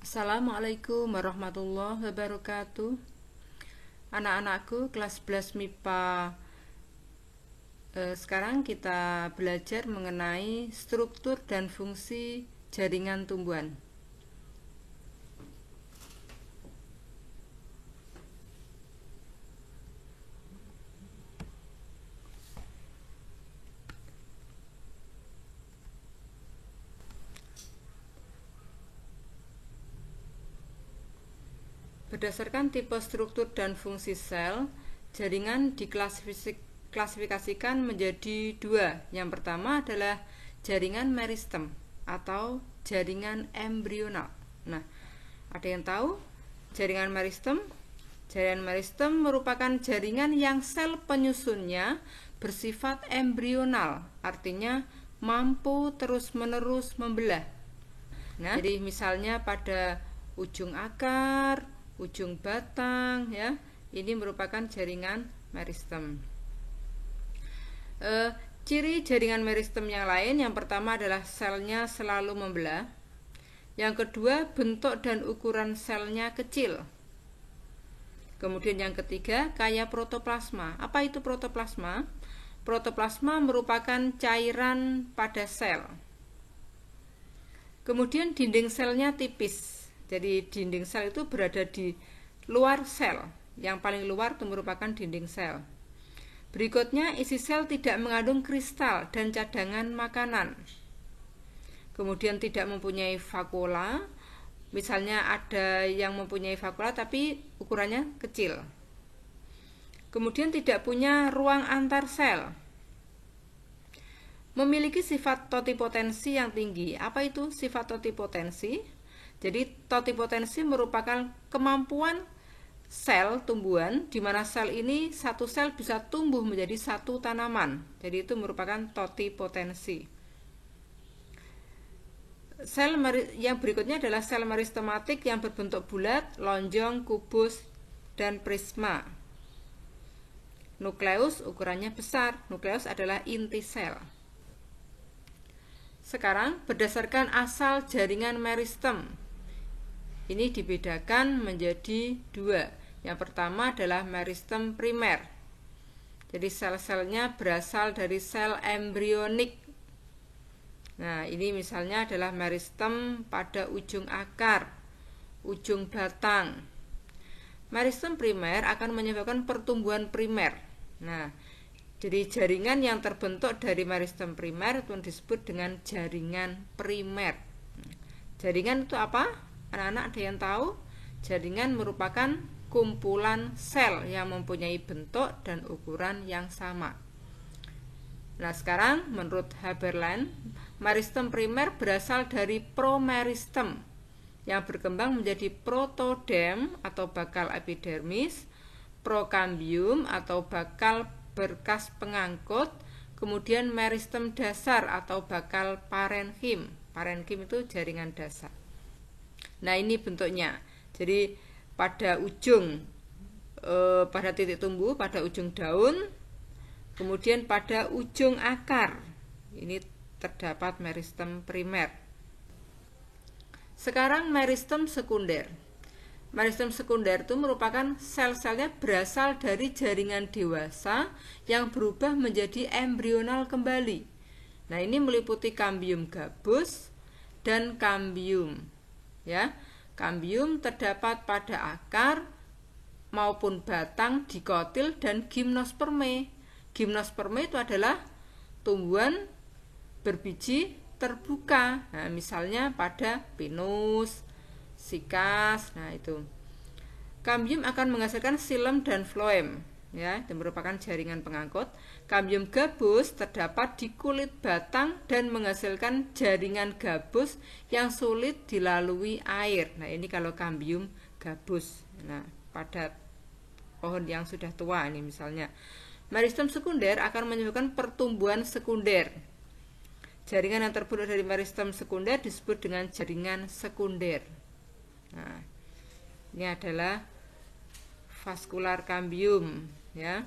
Assalamualaikum warahmatullahi wabarakatuh. Anak-anakku kelas 11 MIPA. Sekarang kita belajar mengenai struktur dan fungsi jaringan tumbuhan. Berdasarkan tipe struktur dan fungsi sel, jaringan diklasifikasikan menjadi dua. Yang pertama adalah jaringan meristem atau jaringan embrional. Nah, ada yang tahu jaringan meristem? Jaringan meristem merupakan jaringan yang sel penyusunnya bersifat embrional, artinya mampu terus-menerus membelah. Nah, jadi misalnya pada ujung akar, ujung batang, ya, ini merupakan jaringan meristem. Ciri jaringan meristem yang lain, yang pertama adalah selnya selalu membelah. Yang kedua, bentuk dan ukuran selnya kecil. Kemudian yang ketiga, kaya protoplasma. Apa itu protoplasma? Protoplasma merupakan cairan pada sel. Kemudian dinding selnya tipis. Jadi dinding sel itu berada di luar sel. Yang paling luar itu merupakan dinding sel. Berikutnya, isi sel tidak mengandung kristal dan cadangan makanan. Kemudian tidak mempunyai vakula. Misalnya ada yang mempunyai vakula tapi ukurannya kecil. Kemudian tidak punya ruang antar sel. Memiliki sifat totipotensi yang tinggi. Apa itu sifat totipotensi? Jadi totipotensi merupakan kemampuan sel tumbuhan di mana sel ini satu sel bisa tumbuh menjadi satu tanaman. Jadi itu merupakan totipotensi. Sel yang berikutnya adalah sel meristematik yang berbentuk bulat, lonjong, kubus, dan prisma. Nukleus ukurannya besar. Nukleus adalah inti sel. Sekarang berdasarkan asal jaringan meristem, ini dibedakan menjadi dua. Yang pertama adalah meristem primer. Jadi sel-selnya berasal dari sel embrionik. Nah, ini misalnya adalah meristem pada ujung akar, ujung batang. Meristem primer akan menyebabkan pertumbuhan primer. Nah, jadi jaringan yang terbentuk dari meristem primer itu disebut dengan jaringan primer. Jaringan itu apa? Anak-anak ada yang tahu? Jaringan merupakan kumpulan sel yang mempunyai bentuk dan ukuran yang sama. Nah, sekarang menurut Haberland, meristem primer berasal dari promeristem yang berkembang menjadi protodem atau bakal epidermis, prokambium atau bakal berkas pengangkut, kemudian meristem dasar atau bakal parenkim. Parenkim itu jaringan dasar. Nah, ini bentuknya. Jadi pada ujung, pada titik tumbuh, pada ujung daun, kemudian pada ujung akar, ini terdapat meristem primer. Sekarang meristem sekunder. Meristem sekunder itu merupakan sel-selnya berasal dari jaringan dewasa yang berubah menjadi embrional kembali. Nah, ini meliputi kambium gabus dan kambium. Ya, kambium terdapat pada akar maupun batang dikotil dan gimnosperme. Gimnosperme itu adalah tumbuhan berbiji terbuka. Nah, misalnya pada pinus, sikas. Nah, itu. Kambium akan menghasilkan xilem dan floem. Ya, itu merupakan jaringan pengangkut. Kambium gabus terdapat di kulit batang dan menghasilkan jaringan gabus yang sulit dilalui air. Nah, ini kalau kambium gabus. Nah, pada pohon yang sudah tua ini misalnya. Meristem sekunder akan menyebabkan pertumbuhan sekunder. Jaringan yang terbentuk dari meristem sekunder disebut dengan jaringan sekunder. Nah, ini adalah vaskular kambium, ya.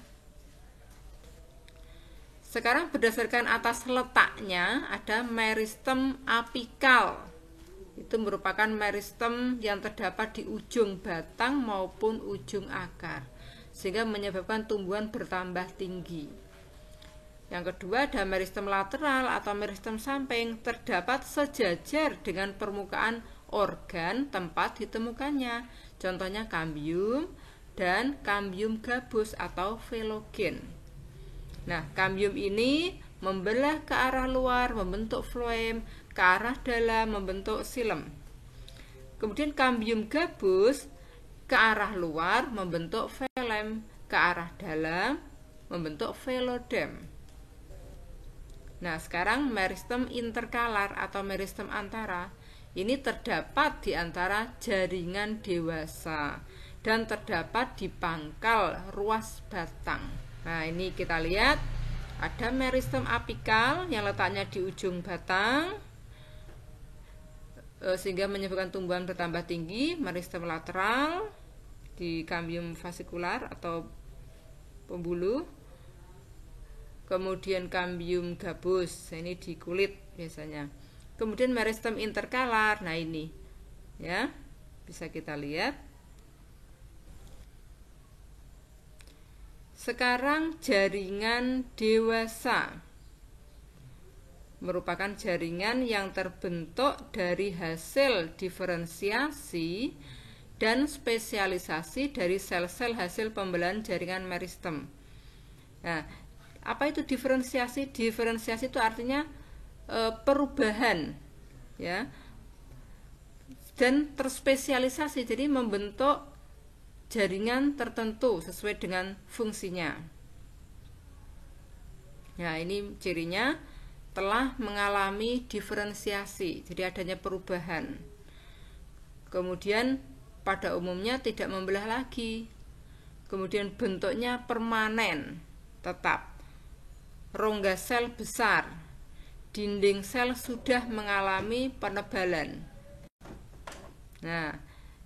Sekarang berdasarkan atas letaknya ada meristem apikal. Itu merupakan meristem yang terdapat di ujung batang maupun ujung akar, sehingga menyebabkan tumbuhan bertambah tinggi. Yang kedua ada meristem lateral atau meristem samping, terdapat sejajar dengan permukaan organ tempat ditemukannya. Contohnya kambium dan kambium gabus atau velogen. Nah, kambium ini membelah ke arah luar membentuk floem, ke arah dalam membentuk xilem. Kemudian kambium gabus ke arah luar membentuk velem, ke arah dalam membentuk velodem. Nah, sekarang meristem interkalar atau meristem antara. Ini terdapat di antara jaringan dewasa dan terdapat di pangkal ruas batang. Nah, ini kita lihat ada meristem apikal yang letaknya di ujung batang sehingga menyebabkan tumbuhan bertambah tinggi. Meristem lateral di kambium fasikular atau pembuluh. Kemudian kambium gabus, ini di kulit biasanya. Kemudian meristem interkalar. Nah, ini ya, bisa kita lihat. Sekarang jaringan dewasa merupakan jaringan yang terbentuk dari hasil diferensiasi dan spesialisasi dari sel-sel hasil pembelahan jaringan meristem. Nah, apa itu diferensiasi? Diferensiasi itu artinya perubahan, ya, dan terspesialisasi, jadi membentuk jaringan tertentu sesuai dengan fungsinya. Nah, ini cirinya telah mengalami diferensiasi, jadi adanya perubahan. Kemudian pada umumnya tidak membelah lagi. Kemudian bentuknya permanen, tetap. Rongga sel besar, dinding sel sudah mengalami penebalan. Nah,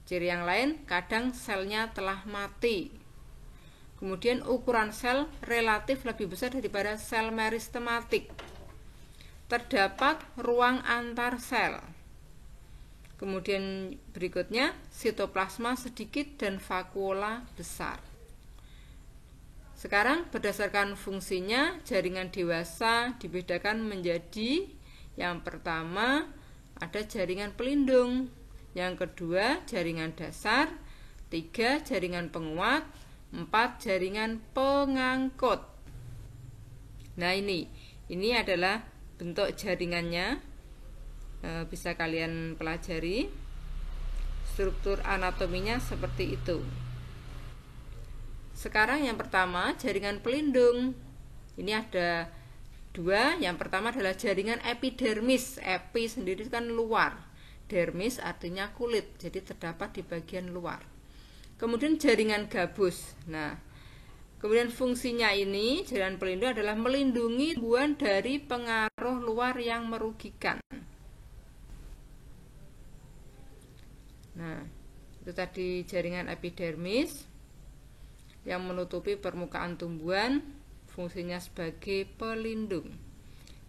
ciri yang lain, kadang selnya telah mati. Kemudian ukuran sel relatif lebih besar daripada sel meristematik. Terdapat ruang antar sel. Kemudian berikutnya, sitoplasma sedikit dan vakuola besar. Sekarang berdasarkan fungsinya, jaringan dewasa dibedakan menjadi yang pertama ada jaringan pelindung, yang kedua jaringan dasar, 3 jaringan penguat, 4 jaringan pengangkut. Nah, ini adalah bentuk jaringannya, bisa kalian pelajari. Struktur anatominya seperti itu. Sekarang yang pertama jaringan pelindung. Ini ada 2. Yang pertama adalah jaringan epidermis. Epi sendiri kan luar, dermis artinya kulit, jadi terdapat di bagian luar. Kemudian jaringan gabus. Nah, kemudian fungsinya ini jaringan pelindung adalah melindungi tumbuhan dari pengaruh luar yang merugikan. Nah, itu tadi jaringan epidermis yang menutupi permukaan tumbuhan, fungsinya sebagai pelindung.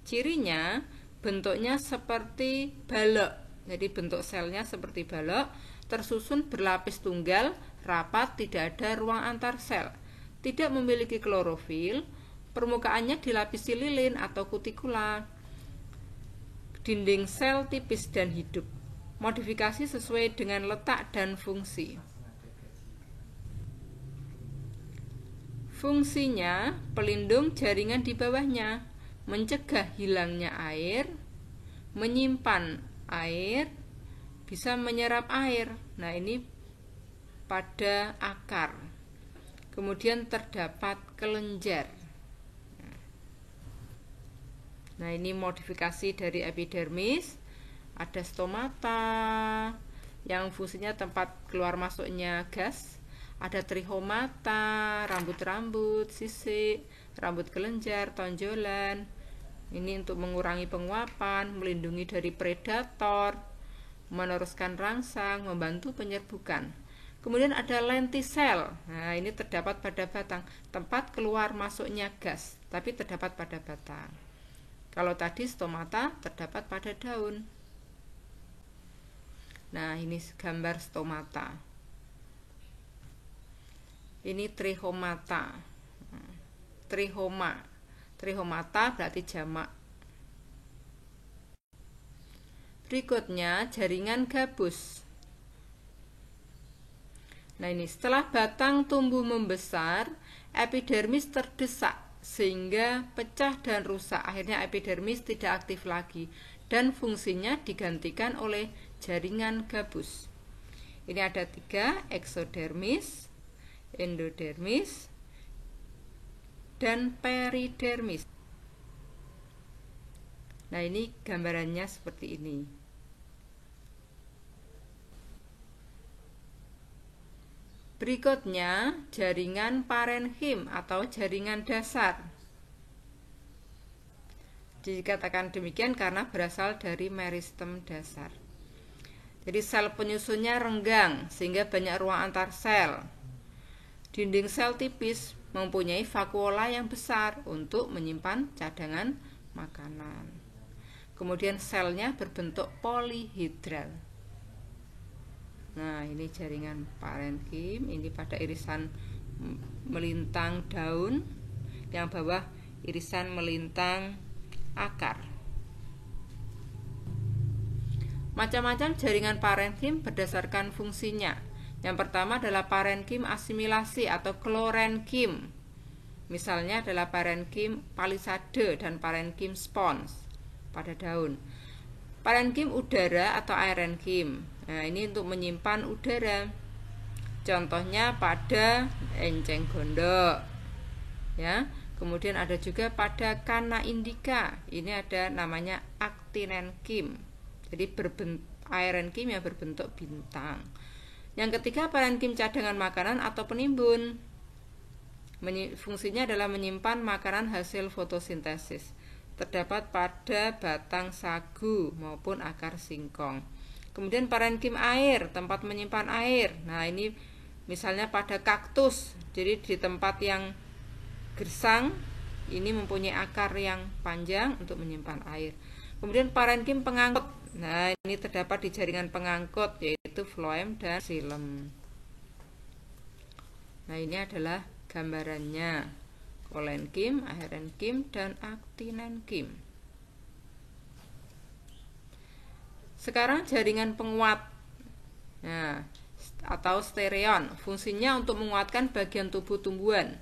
Cirinya bentuknya seperti balok, jadi bentuk selnya seperti balok, tersusun berlapis tunggal, rapat, tidak ada ruang antar sel, tidak memiliki klorofil, permukaannya dilapisi lilin atau kutikula, dinding sel tipis dan hidup, modifikasi sesuai dengan letak dan fungsi. Fungsinya, pelindung jaringan di bawahnya, mencegah hilangnya air, menyimpan air, bisa menyerap air. Nah, ini pada akar. Kemudian terdapat kelenjar. Nah, ini modifikasi dari epidermis. Ada stomata yang fungsinya tempat keluar masuknya gas. Ada trihomata, rambut-rambut, sisik, rambut kelenjar, tonjolan. Ini untuk mengurangi penguapan, melindungi dari predator, meneruskan rangsang, membantu penyerbukan. Kemudian ada lentisel. Nah, ini terdapat pada batang, tempat keluar masuknya gas, tapi terdapat pada batang. Kalau tadi stomata terdapat pada daun. Nah, ini gambar stomata. Ini trihomata. Trihomata berarti jamak. Berikutnya jaringan gabus. Nah, ini setelah batang tumbuh membesar, epidermis terdesak sehingga pecah dan rusak. Akhirnya epidermis tidak aktif lagi dan fungsinya digantikan oleh jaringan gabus. Ini ada 3, eksodermis, endodermis, dan peridermis. Nah, ini gambarannya seperti ini. Berikutnya, jaringan parenkim atau jaringan dasar. Dikatakan demikian karena berasal dari meristem dasar. Jadi sel penyusunnya renggang sehingga banyak ruang antar sel. Dinding sel tipis mempunyai vakuola yang besar untuk menyimpan cadangan makanan. Kemudian selnya berbentuk polihedral. Nah, ini jaringan parenkim. Ini pada irisan melintang daun, yang bawah irisan melintang akar. Macam-macam jaringan parenkim berdasarkan fungsinya. Yang pertama adalah parenkim asimilasi atau klorenkim. Misalnya adalah parenkim palisade dan parenkim spons pada daun. Parenkim udara atau aerenkim. Nah, ini untuk menyimpan udara. Contohnya pada enceng gondok. Ya. Kemudian ada juga pada Canna indica. Ini ada namanya actinenkim. Jadi aerenkim yang berbentuk bintang. Yang ketiga parenkim cadangan makanan atau penimbun. Fungsinya adalah menyimpan makanan hasil fotosintesis. Terdapat pada batang sagu maupun akar singkong. Kemudian parenkim air, tempat menyimpan air. Nah, ini misalnya pada kaktus. Jadi di tempat yang gersang ini mempunyai akar yang panjang untuk menyimpan air. Kemudian parenkim pengangkut. Nah, ini terdapat di jaringan pengangkut yaitu floem dan xilem. Nah, ini adalah gambarannya. Kolenkim, aerenkim, dan actinenkim. Sekarang jaringan penguat, nah, atau stereon. Fungsinya untuk menguatkan bagian tubuh tumbuhan.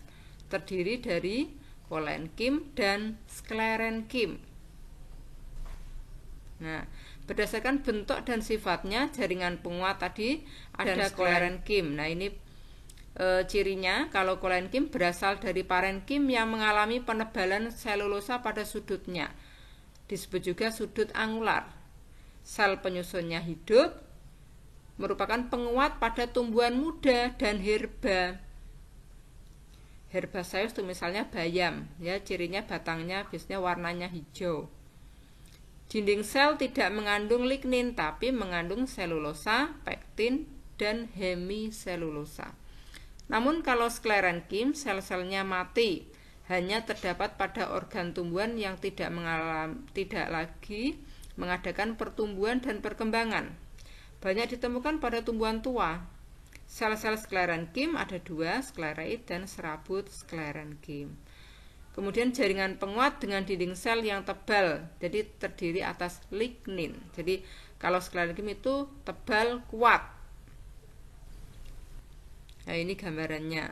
Terdiri dari kolenkim dan sklerenkim. Nah, berdasarkan bentuk dan sifatnya jaringan penguat tadi ada sklerenkim. Nah, ini cirinya kalau kolenkim berasal dari parenkim yang mengalami penebalan selulosa pada sudutnya. Disebut juga sudut angular. Sel penyusunnya hidup, merupakan penguat pada tumbuhan muda dan herba. Herbaceous itu misalnya bayam, ya, cirinya batangnya biasanya warnanya hijau. Dinding sel tidak mengandung lignin tapi mengandung selulosa, pektin, dan hemiselulosa. Namun kalau sklerenkim, sel-selnya mati, hanya terdapat pada organ tumbuhan yang tidak lagi mengadakan pertumbuhan dan perkembangan. Banyak ditemukan pada tumbuhan tua. Sel-sel sklerenkim ada 2, sklereid dan serabut sklerenkim. Kemudian jaringan penguat dengan dinding sel yang tebal, jadi terdiri atas lignin. Jadi kalau sklerenkim itu tebal, kuat. Nah, ini gambarannya.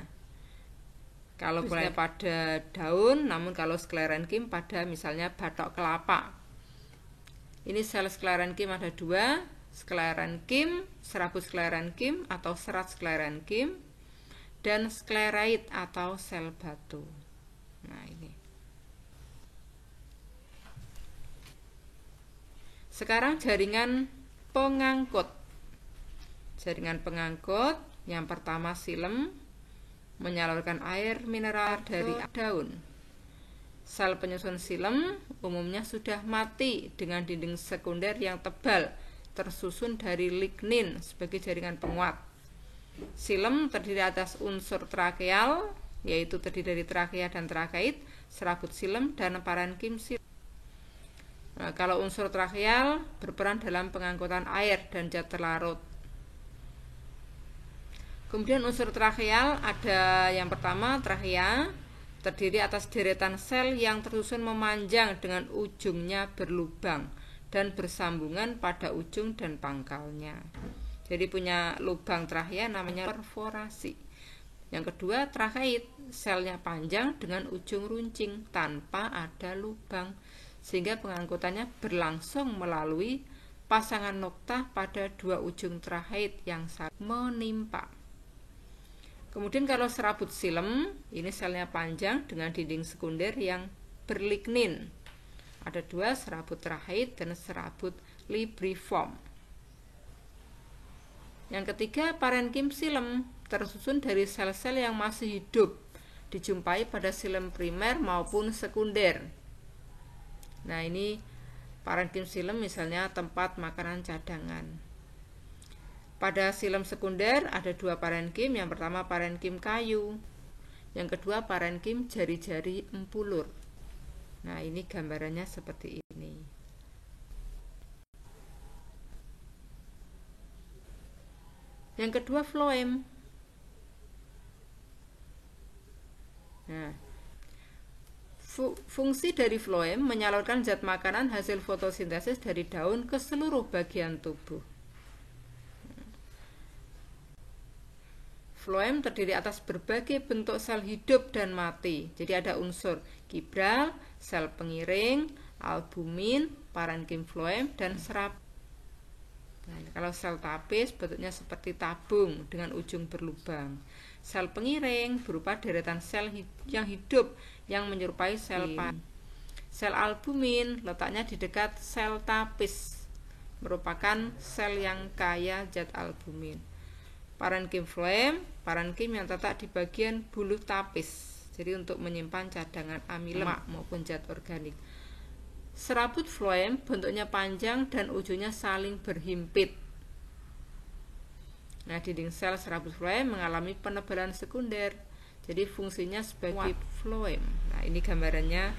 Kalau misalnya pada daun, namun kalau sklerenkim pada misalnya batok kelapa. Ini sel sklerenkim ada 2, sklerenkim, serabut sklerenkim atau serat sklerenkim, dan sklereid atau sel batu. Nah, ini. Sekarang jaringan pengangkut. Jaringan pengangkut. Yang pertama xilem, menyalurkan air mineral dari daun. Sel penyusun xilem umumnya sudah mati dengan dinding sekunder yang tebal, tersusun dari lignin sebagai jaringan penguat. Xilem terdiri atas unsur trakeal, yaitu terdiri dari trakea dan trakeid, serabut xilem, dan parenkim xilem. Nah, kalau unsur tracheal berperan dalam pengangkutan air dan zat terlarut. Kemudian unsur tracheal ada yang pertama trachea, terdiri atas deretan sel yang tersusun memanjang dengan ujungnya berlubang dan bersambungan pada ujung dan pangkalnya. Jadi punya lubang trachea namanya perforasi. Yang kedua tracheit, selnya panjang dengan ujung runcing tanpa ada lubang, sehingga pengangkutannya berlangsung melalui pasangan noktah pada dua ujung tracheit yang saling menimpa. Kemudian kalau serabut xilem, ini selnya panjang dengan dinding sekunder yang berlignin. Ada dua, serabut tracheit dan serabut libriform. Yang ketiga, parenkim xilem tersusun dari sel-sel yang masih hidup, dijumpai pada xilem primer maupun sekunder. Nah, ini parenkim xilem misalnya tempat makanan cadangan. Pada xilem sekunder ada dua parenkim, yang pertama parenkim kayu, yang kedua parenkim jari-jari empulur. Nah, ini gambarannya seperti ini. Yang kedua floem. Nah, fungsi dari floem menyalurkan zat makanan hasil fotosintesis dari daun ke seluruh bagian tubuh. Floem terdiri atas berbagai bentuk sel hidup dan mati. Jadi ada unsur gibral, sel pengiring, albumin, parenkim floem, dan serabut. Nah, kalau sel tapis bentuknya seperti tabung dengan ujung berlubang. Sel pengiring berupa deretan sel yang hidup yang menyerupai sel pan. Sel albumin letaknya di dekat sel tapis, merupakan sel yang kaya zat albumin. Parenkim floem, parenkim yang terletak di bagian buluh tapis, jadi untuk menyimpan cadangan amilem maupun zat organik. Serabut floem bentuknya panjang dan ujungnya saling berhimpit. Nah, dinding sel serabut floem mengalami penebalan sekunder, jadi fungsinya sebagai floem. Nah, ini gambarannya